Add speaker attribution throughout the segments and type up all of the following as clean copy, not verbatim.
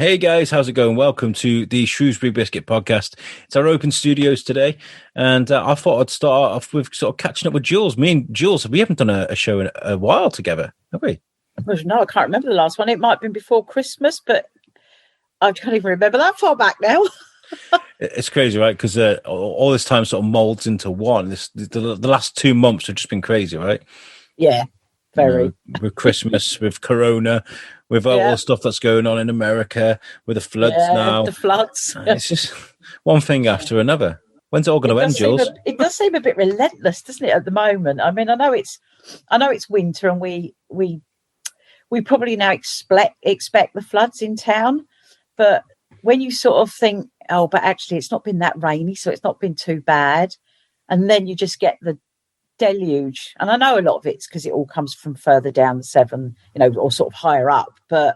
Speaker 1: Hey guys, how's it going? Welcome to the Shrewsbury Biscuit podcast. It's our open studios today, and I thought I'd start off with sort of catching up with Jules. Me and Jules, we haven't done a show in a while together, have we?
Speaker 2: No, I can't remember the last one. It might have been before Christmas, but I can't even remember that far back now.
Speaker 1: It's crazy, right? Because all this time sort of molds into one. The last 2 months have just been crazy, right?
Speaker 2: Yeah, very.
Speaker 1: With Christmas, with Corona, with all the stuff that's going on in America, with the floods now.
Speaker 2: The floods.
Speaker 1: It's just one thing after another. When's it all going to end, Jules?
Speaker 2: It does seem a bit relentless, doesn't it, at the moment? I mean, I know it's winter, and we probably now expect the floods in town, but when you sort of think, oh, but actually it's not been that rainy, so it's not been too bad, and then you just get the deluge. And I know a lot of it's because it all comes from further down the Severn, or sort of higher up, but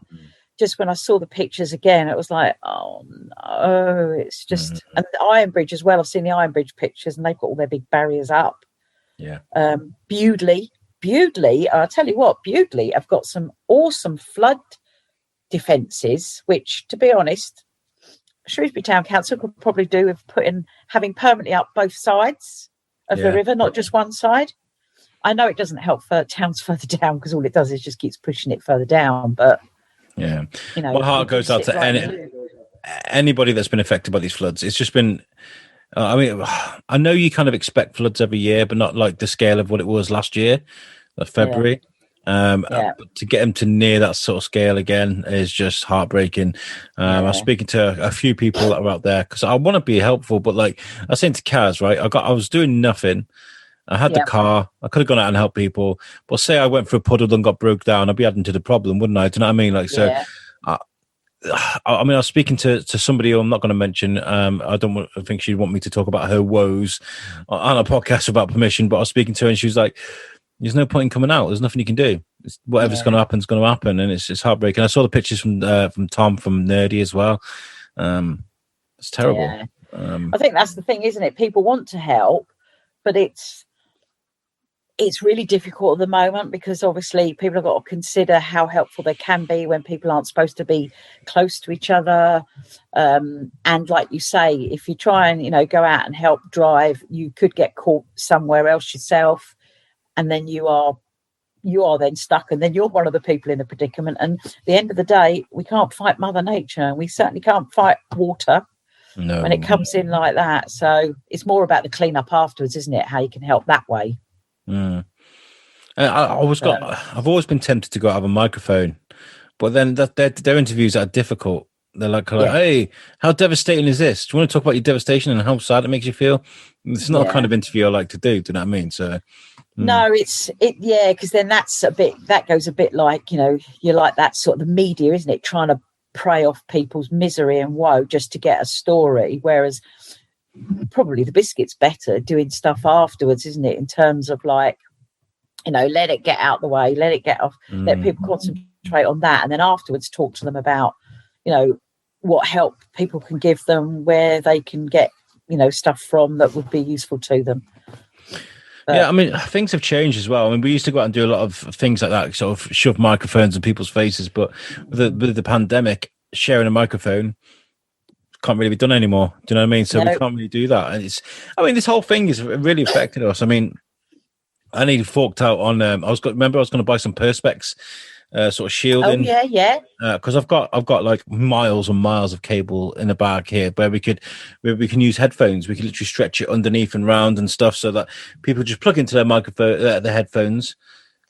Speaker 2: just when I saw the pictures again, it was like, oh no, it's just and the Iron Bridge as well. I've seen the Iron Bridge pictures, and they've got all their big barriers up. Bewdley, I'll tell you what, Bewdley have got some awesome flood defences, which, to be honest, Shrewsbury Town Council could probably do with having permanently up both sides of the river, not just one side. I know it doesn't help for towns further down, because all it does is just keeps pushing it further down, but
Speaker 1: my heart goes out to anybody that's been affected by these floods. It's just been I know you kind of expect floods every year, but not like the scale of what it was last year, February. But to get them to near that sort of scale again is just heartbreaking. I was speaking to a few people that are out there, because I want to be helpful, but like I was saying to Kaz, right, I was doing nothing. I had the car. I could have gone out and helped people, but say I went for a puddle and got broke down, I'd be adding to the problem, wouldn't I? Do you know what I mean? Like, so I was speaking to somebody who I'm not going to mention. I think she'd want me to talk about her woes on a podcast without permission, but I was speaking to her, and she was like, there's no point in coming out. There's nothing you can do. Whatever's going to happen is going to happen, and it's heartbreaking. I saw the pictures from Tom from Nerdy as well. It's terrible.
Speaker 2: Yeah. I think that's the thing, isn't it? People want to help, but it's really difficult at the moment, because obviously people have got to consider how helpful they can be when people aren't supposed to be close to each other. And like you say, if you try and go out and help drive, you could get caught somewhere else yourself. And then you are then stuck, and then you're one of the people in the predicament. And at the end of the day, we can't fight Mother Nature, and we certainly can't fight water when it comes in like that. So it's more about the cleanup afterwards, isn't it? How you can help that way.
Speaker 1: I've always been tempted to go out have a microphone, but then their interviews are difficult. They're like, hey, how devastating is this? Do you want to talk about your devastation and how sad it makes you feel? It's not the kind of interview I like to do. Do you know what I mean? So
Speaker 2: no, because then that goes a bit like, you're like that sort of the media, isn't it? Trying to prey off people's misery and woe just to get a story. Whereas probably the Biscuit's better doing stuff afterwards, isn't it? In terms of like, let it get out the way, let it get off, let people concentrate on that. And then afterwards talk to them about, what help people can give them, where they can get, stuff from that would be useful to them.
Speaker 1: I mean, things have changed as well. I mean, we used to go out and do a lot of things like that, sort of shove microphones in people's faces. But with the pandemic, sharing a microphone can't really be done anymore. Do you know what I mean? So we can't really do that. And this whole thing has really affected us. I mean, I nearly forked out on. I was going to buy some Perspex, sort of shielding.
Speaker 2: Oh yeah.
Speaker 1: Because I've got like miles and miles of cable in a bag here, where we can use headphones. We can literally stretch it underneath and round and stuff, so that people just plug into their microphone, their headphones,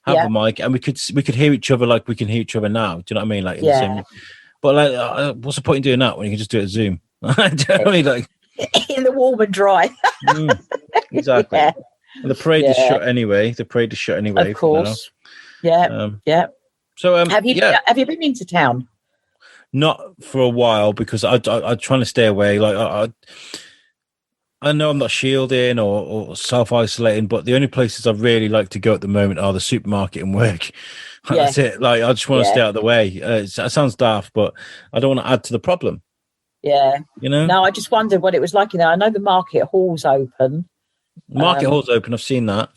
Speaker 1: have the mic, and we could hear each other like we can hear each other now. Do you know what I mean? Like, in the same, but like, what's the point in doing that when you can just do it at Zoom? Do you know what I mean? Like
Speaker 2: in the warm and dry.
Speaker 1: Exactly. Yeah. The parade is shut anyway.
Speaker 2: Of course. Yeah.
Speaker 1: So
Speaker 2: have you been into town?
Speaker 1: Not for a while, because I'm trying to stay away. Like I know I'm not shielding or self-isolating, but the only places I really like to go at the moment are the supermarket and work. That's it. Like, I just want to stay out of the way. It sounds daft, but I don't want to add to the problem.
Speaker 2: Yeah. No, I just wondered what it was like. I know the market hall's open.
Speaker 1: Market hall's open. I've seen that.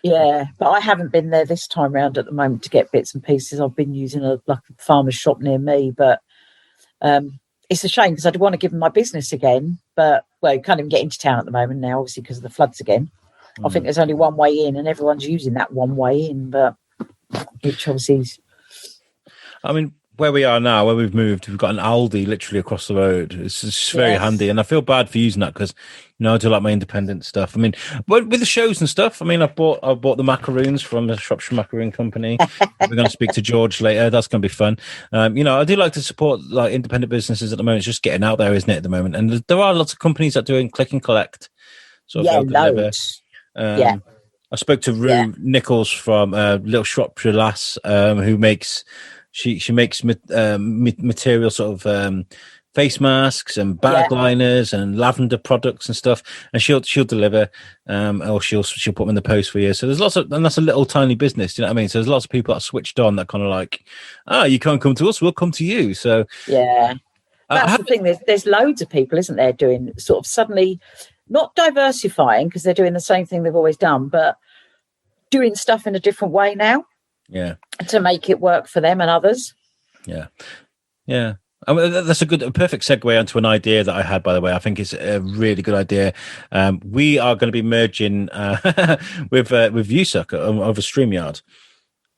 Speaker 2: Yeah, but I haven't been there this time round at the moment to get bits and pieces. I've been using a farmer's shop near me, but It's a shame because I'd want to give them my business again, but well, you can't even get into town at the moment now, obviously because of the floods again. I think there's only one way in, and everyone's using that one way in, but which obviously is...
Speaker 1: I mean, where we are now, where we've moved, we've got an Aldi literally across the road. It's just very handy, and I feel bad for using that because, you know, I do like my independent stuff. I mean, with the shows and stuff, I mean, I bought the macaroons from the Shropshire Macaroon Company. We're going to speak to George later. That's going to be fun. You know, I do like to support like independent businesses at the moment. It's just getting out there, isn't it, at the moment? And there are lots of companies that are doing click and collect. Sort of
Speaker 2: loads.
Speaker 1: I spoke to Rue Nichols from Little Shropshire Lass, who makes she makes material sort of face masks and bag liners and lavender products and stuff, and she'll deliver, or she'll put them in the post for you. So there's lots of, and that's a little tiny business, do you know what I mean? So there's lots of people that are switched on that kind of like, you can't come to us, we'll come to you. So
Speaker 2: that's the thing. There's loads of people, isn't there, doing sort of suddenly not diversifying because they're doing the same thing they've always done, but doing stuff in a different way now.
Speaker 1: Yeah, to
Speaker 2: make it work for them and others.
Speaker 1: Yeah. I mean, that's a perfect segue onto an idea that I had, by the way. I think it's a really good idea. We are going to be merging with USUC over StreamYard.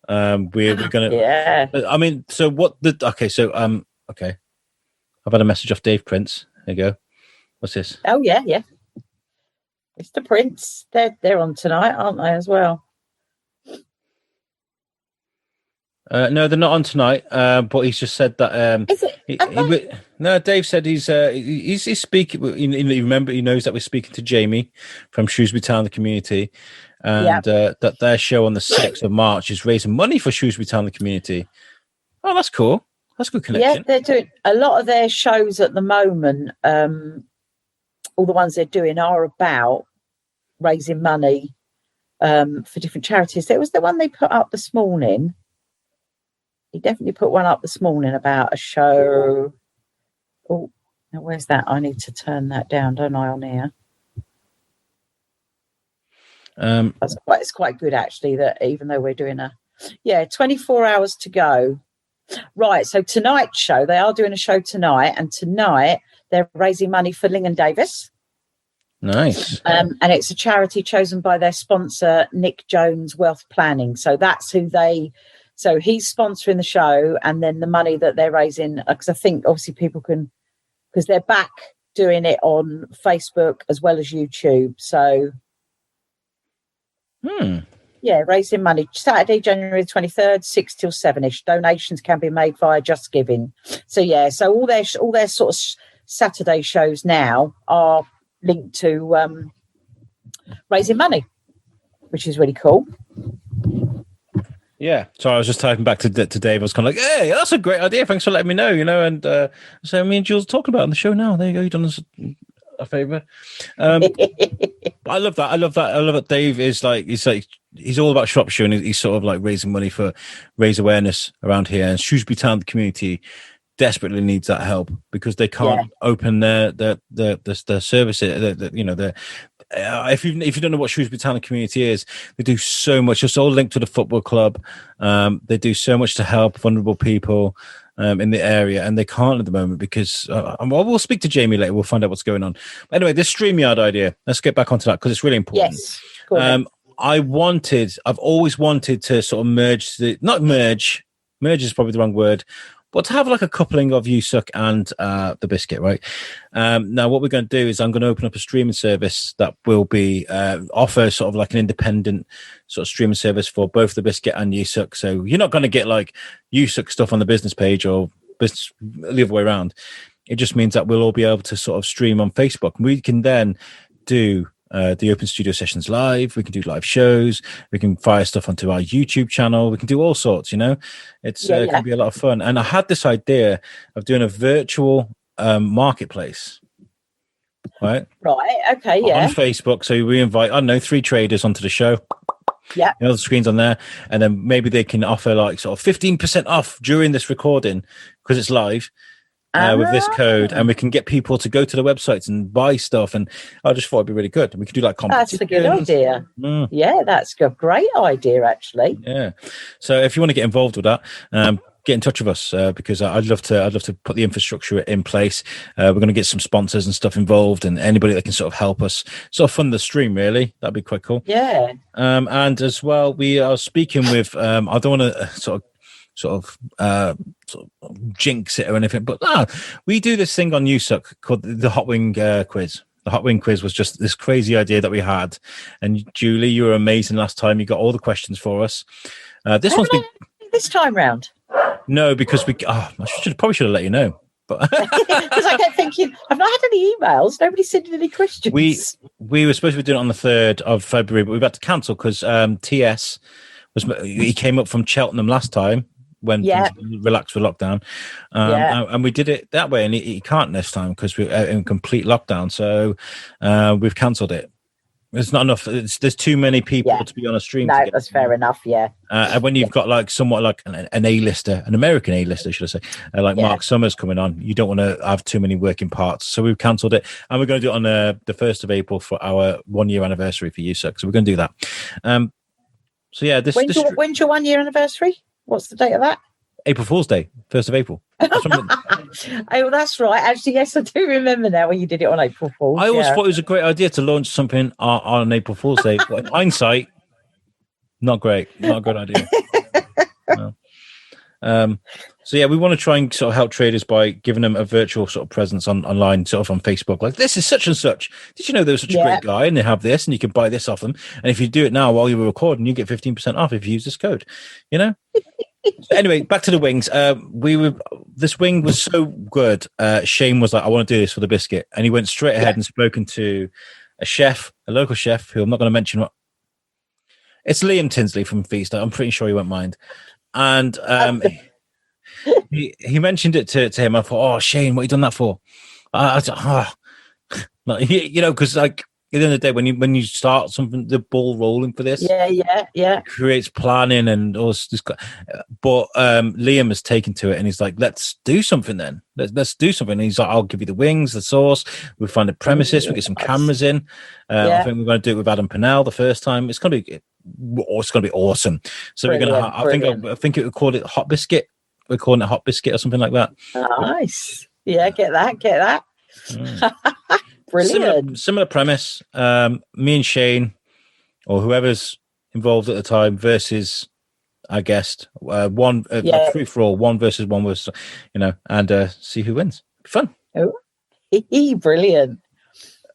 Speaker 1: We're going to.
Speaker 2: Yeah.
Speaker 1: I mean, so what the? Okay, so okay. I've had a message off Dave Prince. There you go. What's this?
Speaker 2: Oh yeah. Mr. Prince, they're on tonight, aren't they, as well?
Speaker 1: No, they're not on tonight. But he's just said that.
Speaker 2: Is it?
Speaker 1: No, Dave said he's speaking. He remember, he knows that we're speaking to Jamie from Shrewsbury Town, the community, and that their show on the 6th of March is raising money for Shrewsbury Town, the community. Oh, that's cool. That's a good connection.
Speaker 2: Yeah, they're doing a lot of their shows at the moment. All the ones they're doing are about raising money for different charities. There was the one they put up this morning. He definitely put one up this morning about a show. Oh, now where's that? I need to turn that down, don't I, on here? It's quite good, actually, that even though we're doing 24 hours to go. Right, so tonight's show, they are doing a show tonight, and tonight they're raising money for Lingan Davis.
Speaker 1: Nice.
Speaker 2: And it's a charity chosen by their sponsor, Nick Jones Wealth Planning. So that's who so he's sponsoring the show, and then the money that they're raising, because I think obviously people can, because they're back doing it on Facebook as well as YouTube. So, raising money. Saturday, January the 23rd, 6 till 7-ish. Donations can be made via Just Giving. So, so all their sort of Saturday shows now are linked to raising money, which is really cool.
Speaker 1: Yeah, so I was just typing back to Dave. I was kind of like, "Hey, that's a great idea. Thanks for letting me know." You know, and so me and Jules talking about it on the show now. There you go. You've done us a favor. I love that. I love that. Dave is like he's all about Shropshire, and he's sort of like raising money for raise awareness around here. And Shrewsbury Town community desperately needs that help because they can't open their services. If you don't know what Shrewsbury Town community is, they do so much. It's all linked to the football club. They do so much to help vulnerable people in the area, and they can't at the moment because we'll speak to Jamie later. We'll find out what's going on. But anyway, this StreamYard idea. Let's get back onto that because it's really important.
Speaker 2: Yes. Cool.
Speaker 1: I've always wanted to sort of merge is probably the wrong word, but to have like a coupling of USUC and the Biscuit, right? Now, what we're going to do is I'm going to open up a streaming service that will be offer sort of like an independent sort of streaming service for both the Biscuit and USUC. So you're not going to get like USUC stuff on the business page or business the other way around. It just means that we'll all be able to sort of stream on Facebook. We can then do the open studio sessions live. We can do live shows. We can fire stuff onto our YouTube channel. We can do all sorts, you know. It's going to be a lot of fun. And I had this idea of doing a virtual marketplace, right?
Speaker 2: Right. Okay. Yeah.
Speaker 1: On Facebook. So we invite, 3 traders onto the show.
Speaker 2: Yeah.
Speaker 1: You know, the screens on there. And then maybe they can offer like sort of 15% off during this recording because it's live. With this code, and we can get people to go to the websites and buy stuff, and I just thought it'd be really good. We could do like competitions.
Speaker 2: That's a good idea. Yeah, that's a great idea, actually.
Speaker 1: Yeah. So if you want to get involved with that, get in touch with us because I'd love to put the infrastructure in place. We're going to get some sponsors and stuff involved, and anybody that can sort of help us sort of fund the stream. Really, that'd be quite cool.
Speaker 2: Yeah.
Speaker 1: And as well, we are speaking with. I don't want to sort of jinx it or anything, but we do this thing on USUC called the Hot Wing quiz. The Hot Wing quiz was just this crazy idea that we had, and Julie, you were amazing last time. You got all the questions for us.
Speaker 2: This time round.
Speaker 1: No, because probably should have let you know. But
Speaker 2: because I kept thinking, I've not had any emails. Nobody sent in any questions.
Speaker 1: We were supposed to be doing it on the 3rd of February, but we've had to cancel because TS he came up from Cheltenham last time when things relaxed with lockdown, and we did it that way, and he can't this time because we're in complete lockdown. So we've cancelled it. There's not enough. There's too many people to be on a stream.
Speaker 2: No, that's fair enough. Yeah.
Speaker 1: And when you've got like somewhat like an A-lister, an American A-lister, should I say, like Mark Summers coming on, you don't want to have too many working parts. So we've cancelled it, and we're going to do it on the 1st of April for our 1-year anniversary for USUC. So we're going to do that. So yeah,
Speaker 2: when's your 1-year anniversary? What's the date of that?
Speaker 1: April Fool's Day, 1st of April.
Speaker 2: Oh, that's right. Actually, yes, I do remember now when you did it on April Fool's.
Speaker 1: I always thought it was a great idea to launch something on April Fool's Day, but in hindsight, not great. Not a good idea. No. So yeah, we want to try and sort of help traders by giving them a virtual sort of presence online, sort of on Facebook. Like, this is such and such. Did you know there was such a great guy, and they have this, and you can buy this off them. And if you do it now while you were recording, you get 15% off if you use this code. You know. So anyway, back to the wings. This wing was so good. Shane was like, I want to do this for the biscuit, and he went straight ahead and spoken to a local chef, who I'm not going to mention. What it's Liam Tinsley from Feast. I'm pretty sure he won't mind. And he mentioned it to him. I thought, oh, Shane, what you done that for? You know, because like at the end of the day, when you start something, the ball rolling for this, it creates planning and all this. But Liam has taken to it, and he's like, "Let's do something then. Let's do something." And he's like, "I'll give you the wings, the sauce. We'll find the premises. We'll get some cameras in. I think we're going to do it with Adam Pennell the first time. It's going to be awesome. So we're going to. I think it would call it Hot Biscuit. We're calling it Hot Biscuit or something like that.
Speaker 2: Nice. Yeah, get that. Brilliant.
Speaker 1: Similar premise. Me and Shane, or whoever's involved at the time, versus our guest. One free for all. One versus, and see who wins. Fun.
Speaker 2: Oh, brilliant.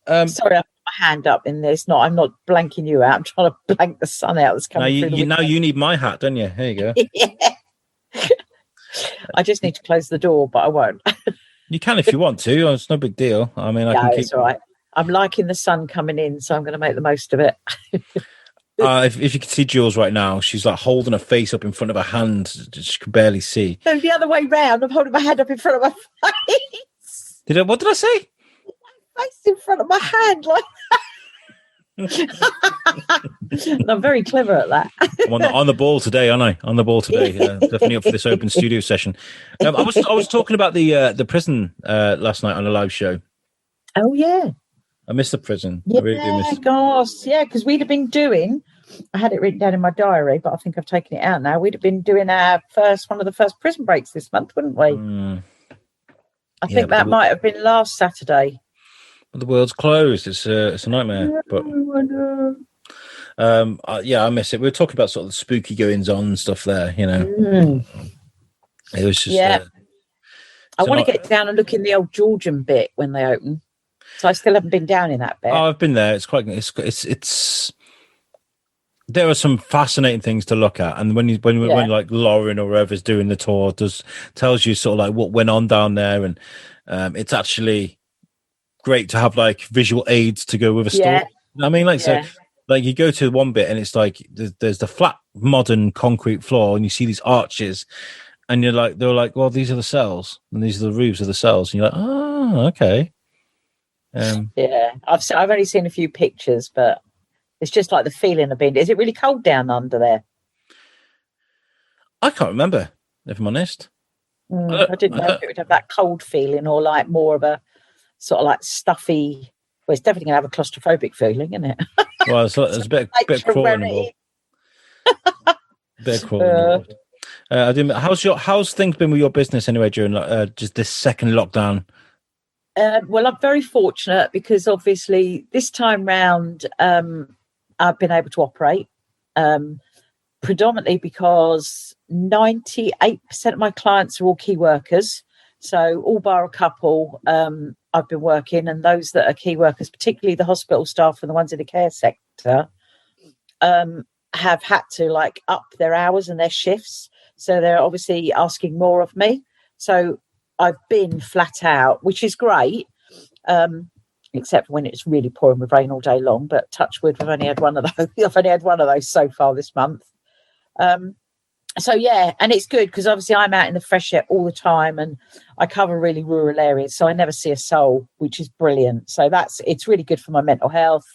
Speaker 2: Sorry, I put my hand up in this. I'm not blanking you out. I'm trying to blank the sun out that's coming through.
Speaker 1: Now you need my hat, don't you? Here you go.
Speaker 2: I just need to close the door, but I won't.
Speaker 1: You can if you want to. It's no big deal. I mean,
Speaker 2: it's all right. I'm liking the sun coming in, so I'm going to make the most of it.
Speaker 1: If you can see Jules right now, she's like holding her face up in front of her hand. She can barely see.
Speaker 2: No, the other way round. I'm holding my hand up in front of my face.
Speaker 1: What did I say?
Speaker 2: My face in front of my hand, like. I'm very clever at that.
Speaker 1: I'm on the ball today, aren't I? On the ball today. Definitely up for this open studio session. I was talking about the prison last night on a live show.
Speaker 2: Oh yeah,
Speaker 1: I missed the prison.
Speaker 2: Yeah,
Speaker 1: I really do miss it.
Speaker 2: Gosh, yeah, because we'd have been doing. I had it written down in my diary, but I think I've taken it out now. We'd have been doing one of the first prison breaks this month, wouldn't we? I think that might have been last Saturday.
Speaker 1: The world's closed. It's a nightmare. But I miss it. We were talking about sort of the spooky goings on and stuff there. You know, it was just.
Speaker 2: Yeah, I want to get down and look in the old Georgian bit when they open. So I still haven't been down in that bit.
Speaker 1: Oh, I've been there. It's quite. It's. There are some fascinating things to look at, and when like Lauren or whoever's doing the tour tells you sort of like what went on down there, and it's actually great to have like visual aids to go with a story. I mean, so like you go to one bit and it's like there's the flat modern concrete floor, and you see these arches, and they're like, well, these are the cells, and these are the roofs of the cells, and you're like, oh, okay.
Speaker 2: I've only seen a few pictures, but it's just like the feeling of being. Is it really cold down under there?
Speaker 1: I can't remember, if I'm honest.
Speaker 2: I didn't know if it would have that cold feeling or like more of a sort of like stuffy. Well, it's definitely going to have a claustrophobic feeling, isn't it? Well,
Speaker 1: there's a bit of crawling involved. How's things been with your business anyway during just this second lockdown?
Speaker 2: Well, I'm very fortunate because obviously this time round I've been able to operate predominantly because 98% of my clients are all key workers. So all bar a couple, I've been working, and those that are key workers, particularly the hospital staff and the ones in the care sector, have had to like up their hours and their shifts. So they're obviously asking more of me. So I've been flat out, which is great, except when it's really pouring with rain all day long. But touch wood, I've only had one of those. I've only had one of those so far this month. So yeah, and it's good because obviously I'm out in the fresh air all the time, and I cover really rural areas, so I never see a soul, which is brilliant. So it's really good for my mental health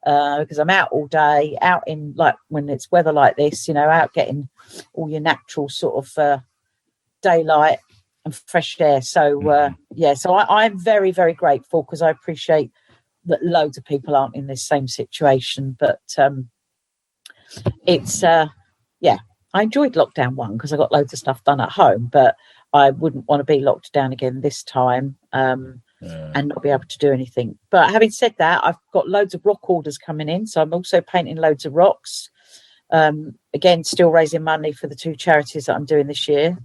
Speaker 2: because I'm out all day, out in like when it's weather like this, out getting all your natural sort of daylight and fresh air. So so I'm very, very grateful because I appreciate that loads of people aren't in this same situation, but it's I enjoyed lockdown 1 because I got loads of stuff done at home, but I wouldn't want to be locked down again this time and not be able to do anything. But having said that, I've got loads of rock orders coming in, so I'm also painting loads of rocks. Again, still raising money for the 2 charities that I'm doing this year.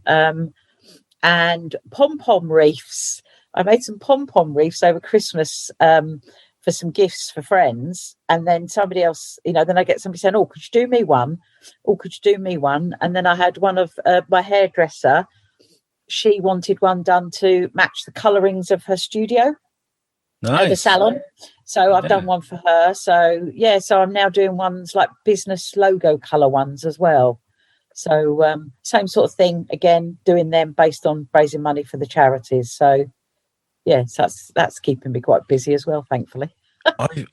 Speaker 2: And pom-pom reefs. I made some pom-pom reefs over Christmas for some gifts for friends, and then somebody else, then I get somebody saying, "Oh, could you do me one? Oh, could you do me one?" And then I had one of my hairdresser. She wanted one done to match the colourings of her studio, the salon. So I've done one for her. So so I'm now doing ones like business logo colour ones as well. So same sort of thing again, doing them based on raising money for the charities. So so that's keeping me quite busy as well, thankfully.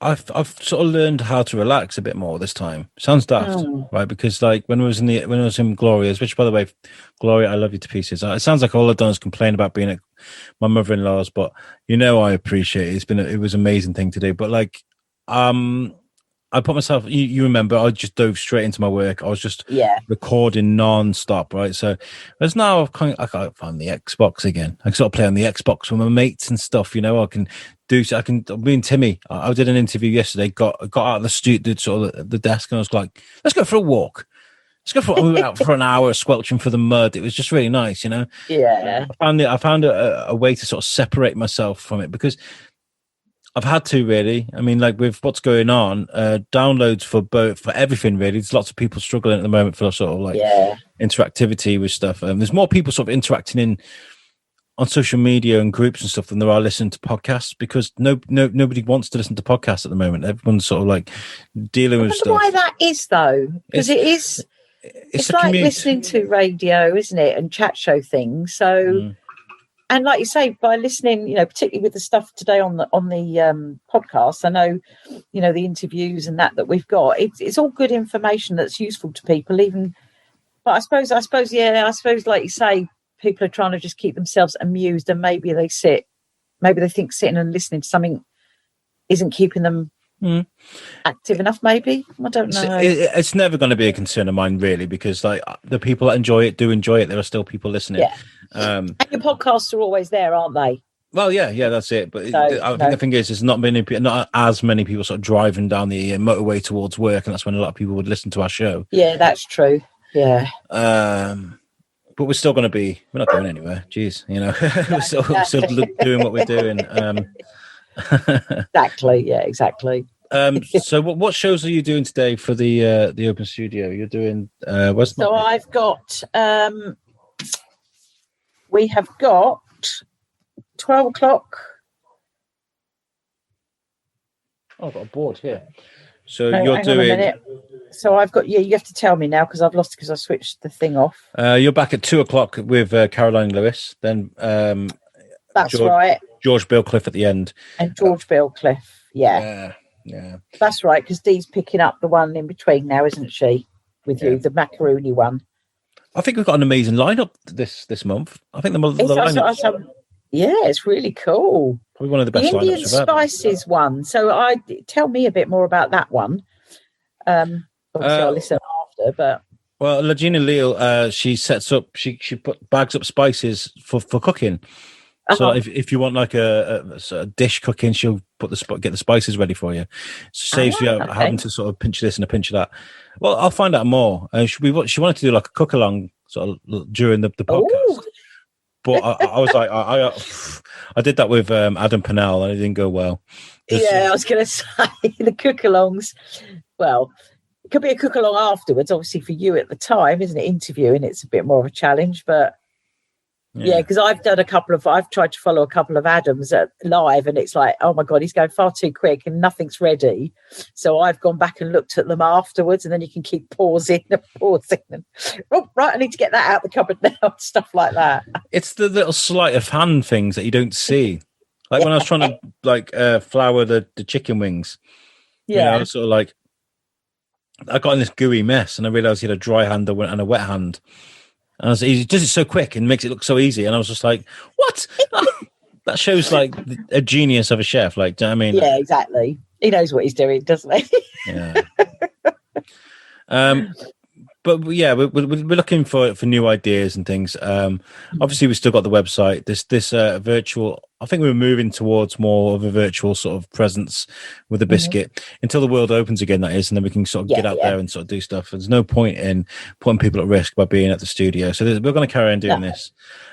Speaker 1: I've sort of learned how to relax a bit more this time. Sounds daft, right? Because like when I was in Gloria's, which by the way, Gloria, I love you to pieces. It sounds like all I've done is complain about being at my mother-in-law's, but I appreciate it. It was an amazing thing to do. But like, I put myself, you remember, I just dove straight into my work. I was just recording non-stop, right? So as now I can't find the Xbox again. I sort of play on the Xbox with my mates and stuff, me and Timmy, I did an interview yesterday, got out of the studio, sort of the desk, and I was like, let's go for a walk. We went out for an hour squelching for the mud. It was just really nice,
Speaker 2: Yeah.
Speaker 1: I found a way to sort of separate myself from it because I've had to really. I mean, like with what's going on, downloads for everything really. There's lots of people struggling at the moment for sort of like interactivity with stuff. There's more people sort of interacting on social media and groups and stuff than there are listening to podcasts because nobody wants to listen to podcasts at the moment. Everyone's sort of like dealing with stuff.
Speaker 2: Why that is though? Because it's like listening to radio, isn't it, and chat show things. So. And like you say, by listening, particularly with the stuff today on the podcast, I know, the interviews and that we've got, it's all good information that's useful to people. But I suppose, like you say, people are trying to just keep themselves amused, and maybe they think sitting and listening to something isn't keeping them active enough. Maybe I don't know.
Speaker 1: It's never going to be a concern of mine, really, because like the people that enjoy it do enjoy it. There are still people listening.
Speaker 2: Yeah. And your podcasts are always there, aren't they?
Speaker 1: Well, yeah, that's it. But I think the thing is, there's not as many people sort of driving down the motorway towards work, and that's when a lot of people would listen to our show.
Speaker 2: Yeah, that's true. Yeah.
Speaker 1: But we're still going to we're not going anywhere. Jeez, we're still doing what we're doing.
Speaker 2: Exactly. Yeah, exactly.
Speaker 1: So what shows are you doing today for the open studio? You're doing
Speaker 2: I've got we have got 12 o'clock.
Speaker 1: Oh, I've got a board here. So
Speaker 2: you're doing. So I've got you have to tell me now because I've lost it because I switched the thing off.
Speaker 1: You're back at 2 o'clock with Caroline Lewis. Then
Speaker 2: that's right.
Speaker 1: George Bilcliffe at the end.
Speaker 2: And George Bilcliffe, yeah. That's right, because Dee's picking up the one in between now, isn't she? With you, the macaroni one.
Speaker 1: I think we've got an amazing lineup this month. I think the lineup.
Speaker 2: It's really cool.
Speaker 1: Probably one of the best
Speaker 2: the Indian spices one. So tell me a bit more about that one. Obviously, I'll listen after, but.
Speaker 1: Well, Legina Leal, she sets up. She bags up spices for cooking. So if you want like a dish cooking, she'll get the spices ready for you. So saves you having to sort of pinch this and a pinch of that. Well, I'll find out more. She wanted to do like a cook along sort of during the podcast, but I was like, I did that with Adam Pennell and it didn't go well.
Speaker 2: I was going to say the cook-alongs. Well, it could be a cook-along afterwards. Obviously, for you at the time, isn't it? Interviewing, it's a bit more of a challenge, but. Yeah, because I've tried to follow a couple of Adams live, and it's like, oh my God, he's going far too quick and nothing's ready. So I've gone back and looked at them afterwards, and then you can keep pausing and pausing. And, oh, right, I need to get that out the cupboard now, stuff like that.
Speaker 1: It's the little sleight of hand things that you don't see. Like when I was trying to flour the chicken wings, you know, sort of like, I got in this gooey mess, and I realized he had a dry hand and a wet hand. And he does it so quick and makes it look so easy. And I was just like, what? That shows like a genius of a chef. Like, do you know what I mean?
Speaker 2: Yeah, exactly. He knows what he's doing, doesn't he?
Speaker 1: Yeah. But yeah, we're looking for new ideas and things. Obviously, we've still got the website. This virtual. I think we're moving towards more of a virtual sort of presence with the Biscuit until the world opens again. That is, and then we can sort of get out there and sort of do stuff. There's no point in putting people at risk by being at the studio. So we're going to carry on doing this.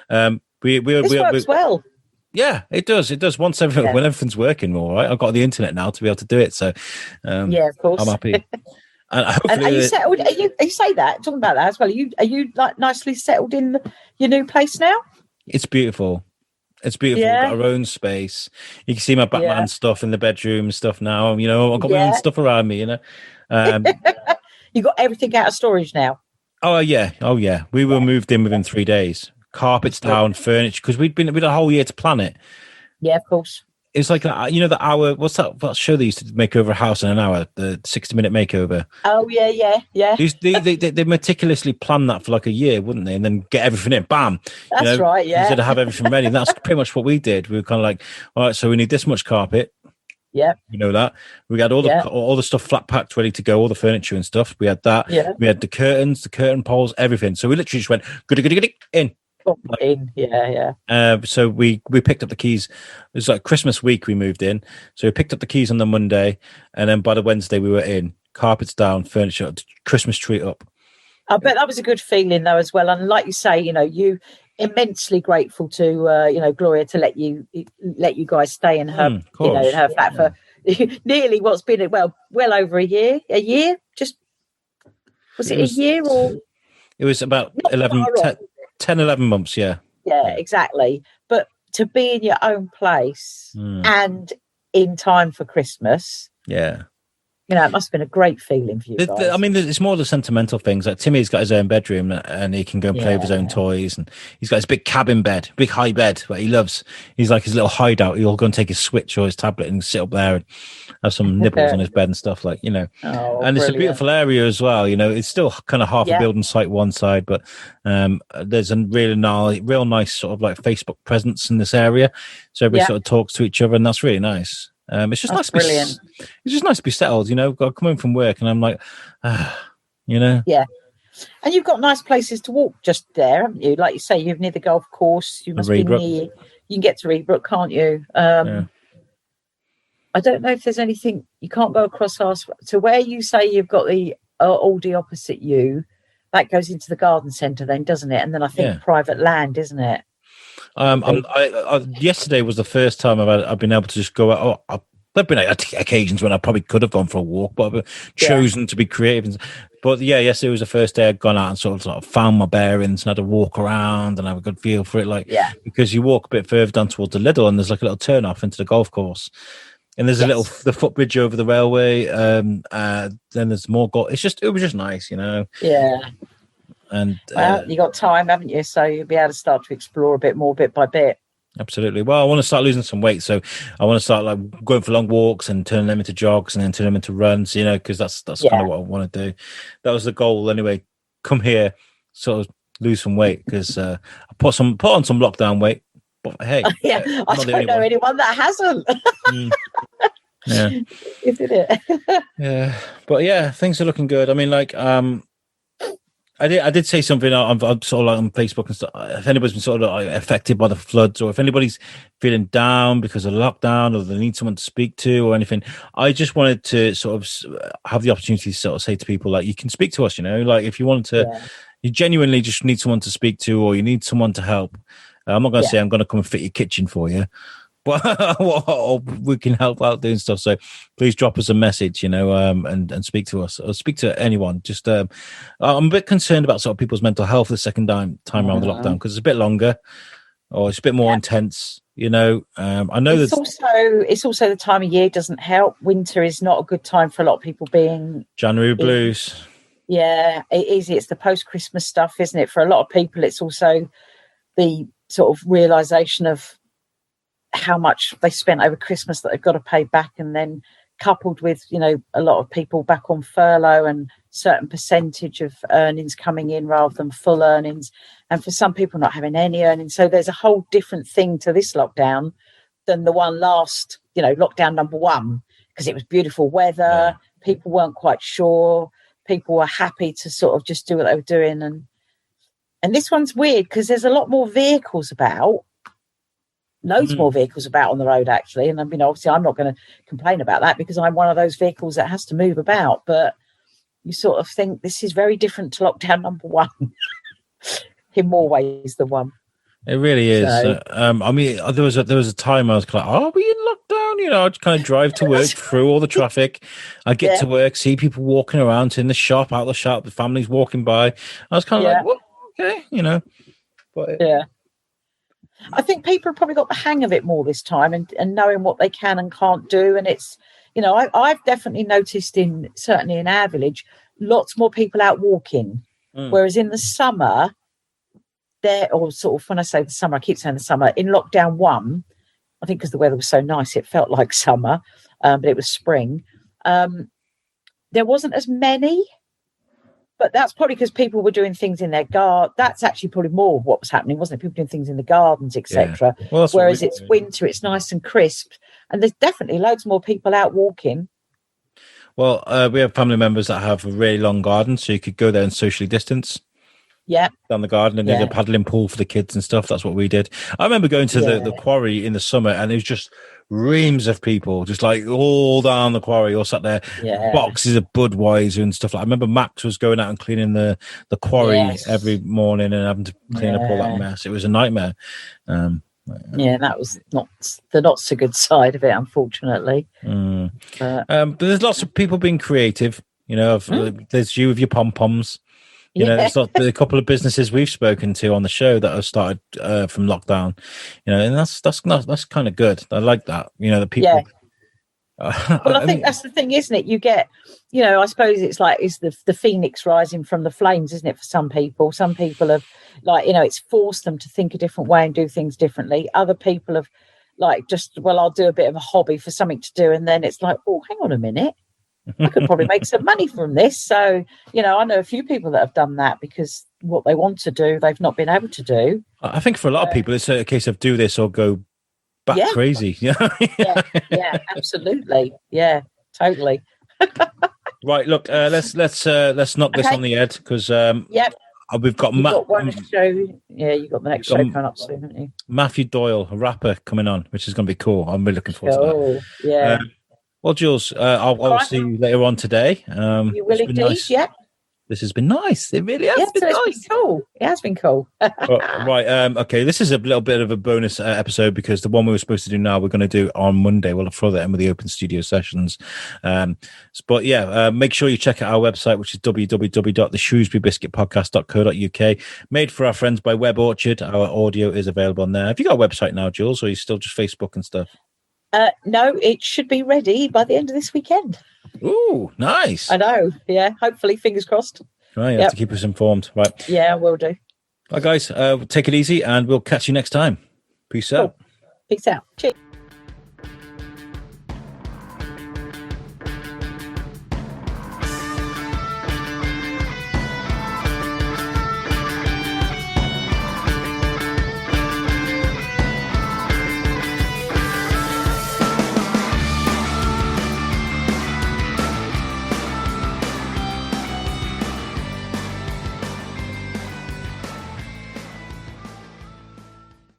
Speaker 1: This
Speaker 2: works well.
Speaker 1: Yeah, it does. It does. When everything's working all right, I've got the internet now to be able to do it. So
Speaker 2: of course,
Speaker 1: I'm happy. And
Speaker 2: are you settled? You say that, talking about that as well. Are you like nicely settled in your new place now?
Speaker 1: It's beautiful. It's beautiful.
Speaker 2: Yeah.
Speaker 1: We've got our own space. You can see my Batman stuff in the bedroom and stuff now. You know, I've got my own stuff around me. You know,
Speaker 2: you got everything out of storage now.
Speaker 1: Oh yeah. We were moved in within 3 days. Carpets down, furniture, because we'd a whole year to plan it.
Speaker 2: Yeah, of course.
Speaker 1: It's like, you know, the hour. What's that show they used to make over a house in an hour? The 60-minute makeover.
Speaker 2: Oh yeah.
Speaker 1: They meticulously planned that for like a year, wouldn't they? And then get everything in, bam.
Speaker 2: That's right. Yeah.
Speaker 1: Instead of have everything ready. That's pretty much what we did. We were kind of like, all right, so we need this much carpet.
Speaker 2: Yeah.
Speaker 1: You know that. We had all the stuff flat packed, ready to go, all the furniture and stuff. We had that.
Speaker 2: Yeah.
Speaker 1: We had the curtains, the curtain poles, everything. So we literally just went goody in. So we picked up the keys. It was like Christmas week we moved in. So we picked up the keys on the Monday, and then by the Wednesday we were in. Carpets down, furniture up, Christmas tree up.
Speaker 2: I bet that was a good feeling though as well. And like you say, you know, you immensely grateful to Gloria to let you guys stay in her in her flat for nearly what's been well over a year. Just was it a year or
Speaker 1: it was about 10, 11 months, yeah,
Speaker 2: exactly. But to be in your own place and in time for Christmas, you know, it must have been a great feeling for you guys.
Speaker 1: I mean, it's more the sentimental things. Like Timmy's got his own bedroom and he can go and play with his own toys, and he's got his big cabin bed, big high bed that he loves. He's like his little hideout. He'll go and take his Switch or his tablet and sit up there and have some nibbles on his bed and stuff, like, you know. And it's a beautiful area as well. You know, it's still kind of half a building site one side, but there's a real nice sort of like Facebook presence in this area. So everybody sort of talks to each other, and that's really nice. It's just nice to be settled, you know. I come home from work and I'm like, you know.
Speaker 2: Yeah. And you've got nice places to walk just there, haven't you? Like you say, you're near the golf course. You must be near. You can get to Reebrook, can't you? I don't know if there's anything you can't go across to where you say you've got the Aldi opposite you. That goes into the garden centre, then, doesn't it? And then I think private land, isn't it?
Speaker 1: Yesterday was the first time I've been able to just go out. There've been occasions when I probably could have gone for a walk, but I've chosen to be creative. But yesterday was the first day I'd gone out and sort of found my bearings and had a walk around and have a good feel for it. Because you walk a bit further down towards the Lidl and there's like a little turn off into the golf course. And there's the footbridge over the railway. Then there's more golf. It was just nice, you know.
Speaker 2: Yeah.
Speaker 1: And
Speaker 2: you got time, haven't you? So you'll be able to start to explore a bit more, bit by bit.
Speaker 1: Absolutely. Well, I want to start losing some weight, so I want to start like going for long walks and turning them into jogs and then turn them into runs. You know, because that's kind of what I want to do. That was the goal anyway. Come here, sort of lose some weight because I put on some lockdown weight. But hey,
Speaker 2: I don't know anyone that hasn't.
Speaker 1: Yeah,
Speaker 2: isn't it?
Speaker 1: Yeah, but things are looking good. I mean, like I did say something. I'm sort of like on Facebook and stuff. If anybody's been sort of like affected by the floods, or if anybody's feeling down because of lockdown, or they need someone to speak to, or anything, I just wanted to sort of have the opportunity to sort of say to people, like, you can speak to us. You know, like if you want to, you genuinely just need someone to speak to, or you need someone to help. I'm not going to say I'm going to come and fit your kitchen for you. Well, we can help out doing stuff. So please drop us a message, and speak to us, or speak to anyone. Just I'm a bit concerned about sort of people's mental health the second time around the lockdown, because it's a bit longer, or it's a bit more intense. I know
Speaker 2: it's also the time of year doesn't help. Winter is not a good time for a lot of people being
Speaker 1: January blues.
Speaker 2: Yeah, it is. It's the post-Christmas stuff, isn't it? For a lot of people, it's also the sort of realization of how much they spent over Christmas that they've got to pay back, and then coupled with, a lot of people back on furlough and certain percentage of earnings coming in rather than full earnings, and for some people not having any earnings. So there's a whole different thing to this lockdown than the one last, lockdown number 1, because it was beautiful weather. People weren't quite sure. People were happy to sort of just do what they were doing. And this one's weird because there's a lot more vehicles about. Loads more vehicles about on the road, actually. And obviously I'm not going to complain about that because I'm one of those vehicles that has to move about. But you sort of think this is very different to lockdown number 1 in more ways than one.
Speaker 1: It really is. So, there was a time I was like, are we in lockdown? I'd kind of drive to work through all the traffic. I get to work, see people walking around in the shop, out the shop, the families walking by. I was kind of like, well, okay, But
Speaker 2: I think people have probably got the hang of it more this time, and knowing what they can and can't do. And it's, I've definitely noticed certainly in our village, lots more people out walking. Whereas in the summer, or sort of, when I say the summer, I keep saying the summer, in lockdown 1, I think because the weather was so nice, it felt like summer, but it was spring. There wasn't as many. But that's probably because people were doing things in their garden. That's actually probably more of what was happening, wasn't it? People doing things in the gardens, etc.
Speaker 1: Yeah. Well,
Speaker 2: whereas it's winter, it's nice and crisp. And there's definitely loads more people out walking.
Speaker 1: Well, we have family members that have a really long garden, so you could go there and socially distance.
Speaker 2: Yeah.
Speaker 1: Down the garden, and there's a paddling pool for the kids and stuff. That's what we did. I remember going to the quarry in the summer, and it was just reams of people, just like all down the quarry, all sat there, boxes of Budweiser and stuff. Like I remember Max was going out and cleaning the quarry every morning and having to clean up all that mess. It was a nightmare.
Speaker 2: That was not so good side of it, unfortunately.
Speaker 1: But there's lots of people being creative. There's you with your pom poms. It's not a couple of businesses we've spoken to on the show that have started from lockdown, and that's kind of good. I like that. The people.
Speaker 2: Well, I think that's the thing, isn't it? You get, I suppose it's the phoenix rising from the flames, isn't it? For some people have it's forced them to think a different way and do things differently. Other people have I'll do a bit of a hobby for something to do, and then it's like, oh, hang on a minute. I could probably make some money from this. So, I know a few people that have done that because what they want to do, they've not been able to do.
Speaker 1: I think for a lot of people, it's a case of do this or go back crazy. Yeah,
Speaker 2: absolutely. Yeah, totally.
Speaker 1: Right. Look, let's knock this on the head because we've got
Speaker 2: one show. Yeah, you got the next show coming up soon, haven't you?
Speaker 1: Matthew Doyle, a rapper, coming on, which is going to be cool. I'm really looking forward to that.
Speaker 2: Yeah.
Speaker 1: Well, Jules, I'll see you later on today.
Speaker 2: You will indeed, nice. Yeah.
Speaker 1: This has been nice. It really has been nice.
Speaker 2: Cool. It has been cool.
Speaker 1: Right. Okay. This is a little bit of a bonus episode because the one we were supposed to do now, we're going to do on Monday. We'll throw that in with the open studio sessions. But make sure you check out our website, which is www.theshrewsburybiscuitpodcast.co.uk. Made for our friends by Web Orchard. Our audio is available on there. Have you got a website now, Jules, or are you still just Facebook and stuff?
Speaker 2: No, it should be ready by the end of this weekend.
Speaker 1: Ooh, nice.
Speaker 2: I know. Yeah, hopefully, fingers crossed.
Speaker 1: Right, you have to keep us informed. Right.
Speaker 2: Yeah, I will do.
Speaker 1: Right, guys, take it easy and we'll catch you next time. Peace out.
Speaker 2: Peace out. Cheers.